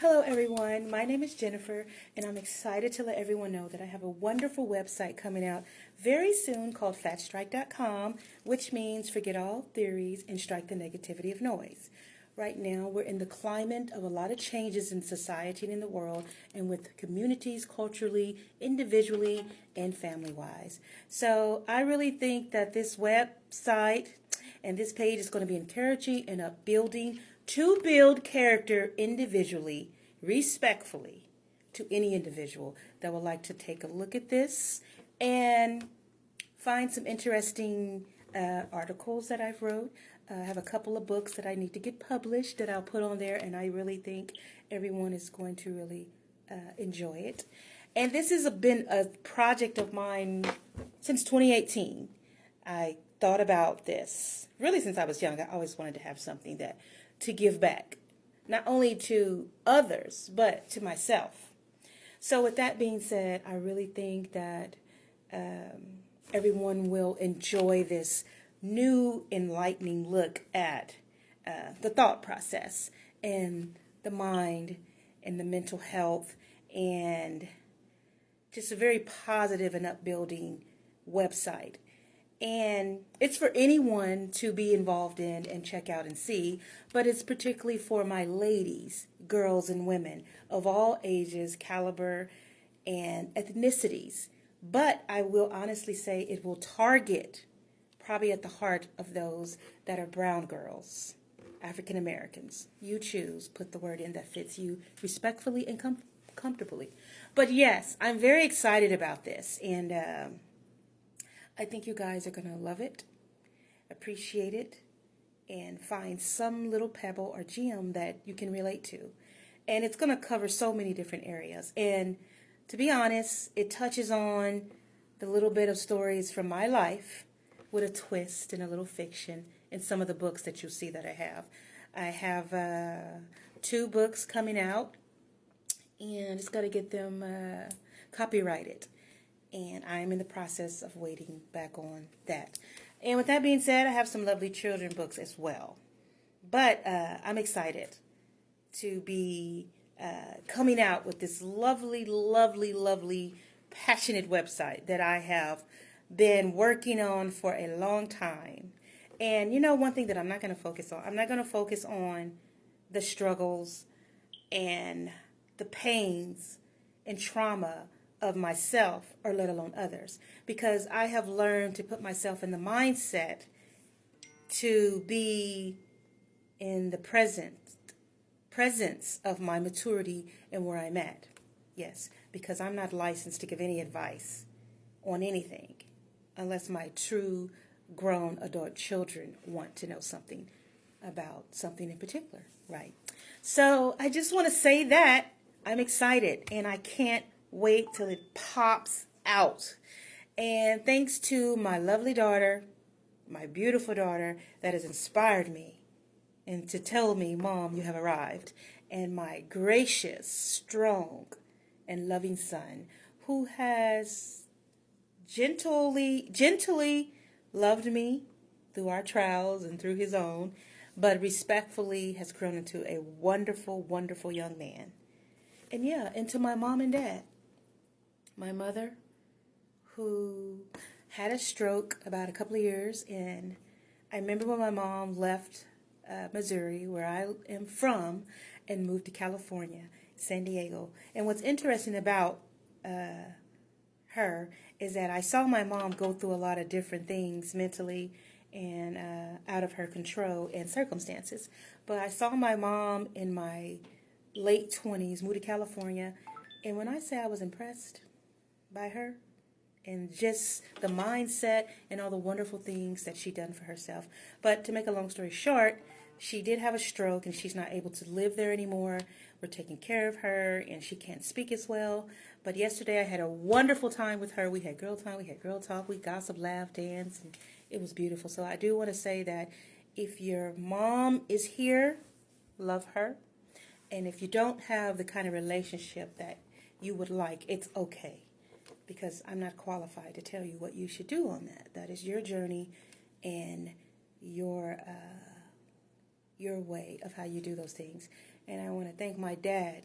Hello, everyone. My name is Jennifer, and I'm excited to let everyone know that I have a wonderful website coming out very soon called fatstrike.com, which means forget all theories and strike the negativity of noise. Right now, we're in the climate of a lot of changes in society and in the world, and with communities, culturally, individually, and family wise. So, I really think that this website and this page is going to be encouraging and upbuilding to build character individually, respectfully, to any individual that would like to take a look at this and find some interesting articles that I've wrote. I have a couple of books that I need to get published that I'll put on there, and I really think everyone is going to really enjoy it. And this has been a project of mine since 2018. I thought about this really since I was young. I always wanted to have something that to give back, not only to others but to myself. So, with that being said, I really think that everyone will enjoy this new, enlightening look at the thought process and the mind and the mental health and just a very positive and upbuilding website. And it's for anyone to be involved in and check out and see, but it's particularly for my ladies, girls, and women of all ages, caliber, and ethnicities. But I will honestly say it will target probably at the heart of those that are brown girls, African Americans. You choose, put the word in that fits you respectfully and comfortably. But yes, I'm very excited about this, and I think you guys are going to love it, appreciate it, and find some little pebble or gem that you can relate to. And it's going to cover so many different areas. And to be honest, it touches on the little bit of stories from my life with a twist and a little fiction in some of the books that you see that I have. I have 2 books coming out, and just got to get them copyrighted. And I'm in the process of waiting back on that. And with that being said, I have some lovely children books as well. But I'm excited to be coming out with this lovely, lovely, lovely, passionate website that I have been working on for a long time. And you know, one thing that I'm not going to focus on, I'm not going to focus on the struggles and the pains and trauma of myself or let alone others, because I have learned to put myself in the mindset to be in the presence of my maturity and where I'm at. Yes, because I'm not licensed to give any advice on anything unless my true grown adult children want to know something about something in particular, right? So I just want to say that I'm excited and I can't wait till it pops out. And thanks to my lovely daughter, my beautiful daughter, that has inspired me and to tell me, Mom, you have arrived. And my gracious, strong, and loving son, who has gently loved me through our trials and through his own, but respectfully has grown into a wonderful, wonderful young man. And yeah, and to my mom and dad. My mother, who had a stroke about a couple of years, and I remember when my mom left Missouri, where I am from, and moved to California, San Diego. And what's interesting about her is that I saw my mom go through a lot of different things mentally and out of her control and circumstances. But I saw my mom in my late 20s, moved to California, and when I say I was impressed by her and just the mindset and all the wonderful things that she done for herself. But to make a long story short, she did have a stroke and she's not able to live there anymore. We're taking care of her and she can't speak as well. But yesterday I had a wonderful time with her. We had girl time, we had girl talk, we gossiped, laughed, danced, and it was beautiful. So I do want to say that if your mom is here, love her. And if you don't have the kind of relationship that you would like, it's okay. Because I'm not qualified to tell you what you should do on that. That is your journey and your way of how you do those things. And I want to thank my dad,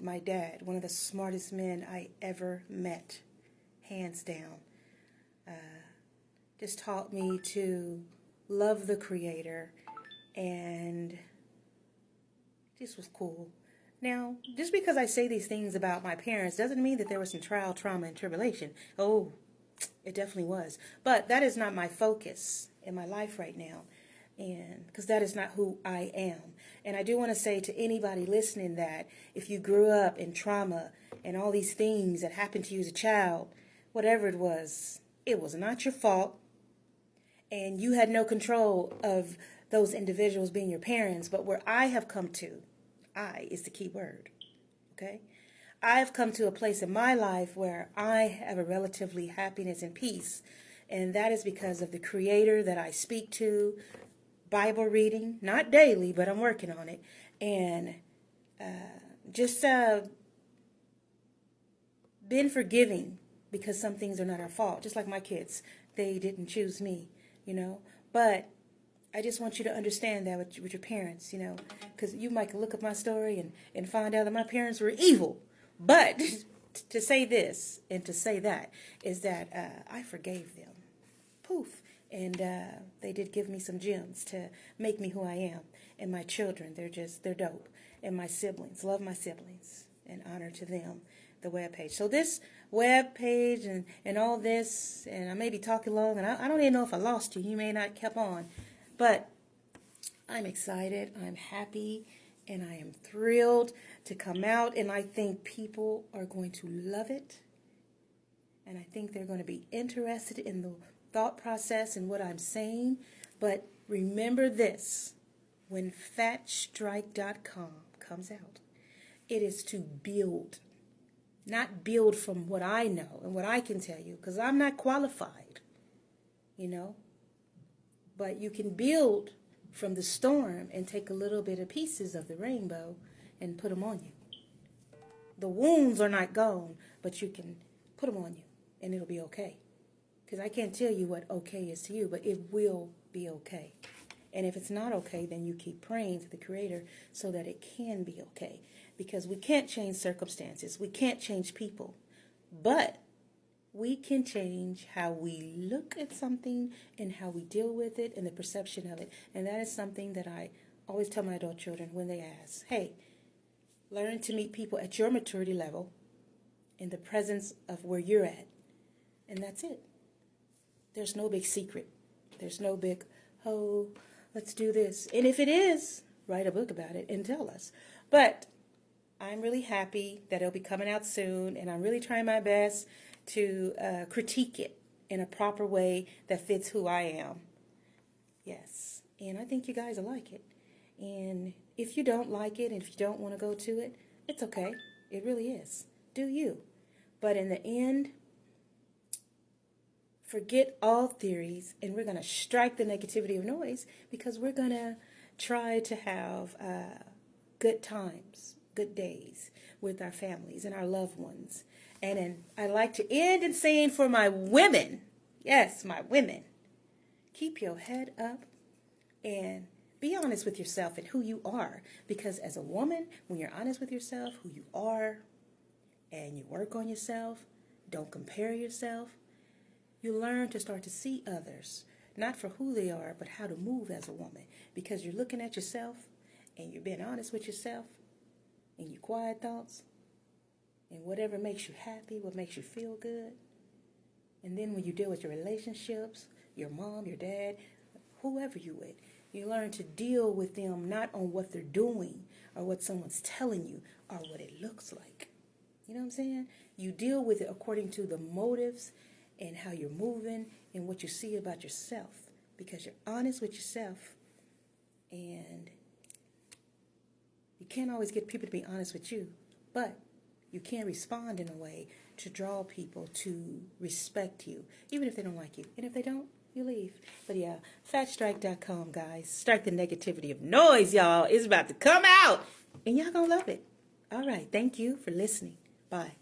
one of the smartest men I ever met, hands down. Just taught me to love the Creator, and just was cool. Now, just because I say these things about my parents doesn't mean that there was some trial, trauma, and tribulation. Oh, it definitely was. But that is not my focus in my life right now, and because that is not who I am. And I do want to say to anybody listening that if you grew up in trauma and all these things that happened to you as a child, whatever it was not your fault. And you had no control of those individuals being your parents. But where I have come to, I is the key word, okay? I have come to a place in my life where I have a relatively happiness and peace. And that is because of the Creator that I speak to, Bible reading, not daily, but I'm working on it. And just been forgiving because some things are not our fault. Just like my kids, they didn't choose me, But I just want you to understand that with your parents, because you might look at my story and find out that my parents were evil. But to say this and to say that is that I forgave them. Poof. And they did give me some gems to make me who I am. And my children, they're dope. And my siblings, love my siblings and honor to them, the webpage. So this webpage and all this, and I may be talking long, and I don't even know if I lost you. You may not kept on. But I'm excited, I'm happy, and I am thrilled to come out. And I think people are going to love it. And I think they're going to be interested in the thought process and what I'm saying. But remember this, when fatstrike.com comes out, it is to build, not build from what I know and what I can tell you, because I'm not qualified, But you can build from the storm and take a little bit of pieces of the rainbow and put them on you. The wounds are not gone, but you can put them on you and it'll be okay. Because I can't tell you what okay is to you, but it will be okay. And if it's not okay, then you keep praying to the Creator so that it can be okay. Because we can't change circumstances. We can't change people. But we can change how we look at something and how we deal with it and the perception of it. And that is something that I always tell my adult children when they ask, hey, learn to meet people at your maturity level in the presence of where you're at. And that's it. There's no big secret. There's no big, oh, let's do this. And if it is, write a book about it and tell us. But I'm really happy that it'll be coming out soon, and I'm really trying my best to critique it in a proper way that fits who I am. Yes, and I think you guys will like it. And if you don't like it, and if you don't want to go to it, it's okay. It really is. Do you. But in the end, forget all theories, and we're going to strike the negativity of noise, because we're going to try to have good times, good days with our families and our loved ones. And then I like to end in saying for my women, yes, my women, keep your head up and be honest with yourself and who you are. Because as a woman, when you're honest with yourself, who you are, and you work on yourself, don't compare yourself, you learn to start to see others, not for who they are, but how to move as a woman. Because you're looking at yourself, and you're being honest with yourself, and your quiet thoughts, and whatever makes you happy, what makes you feel good. And then when you deal with your relationships, your mom, your dad, whoever you with, you learn to deal with them not on what they're doing or what someone's telling you or what it looks like. You know what I'm saying? You deal with it according to the motives and how you're moving and what you see about yourself, because you're honest with yourself. And you can't always get people to be honest with you, but you can respond in a way to draw people to respect you, even if they don't like you. And if they don't, you leave. But yeah, fatstrike.com, guys. Strike the negativity of noise, y'all. It's about to come out, and y'all gonna love it. All right, thank you for listening. Bye.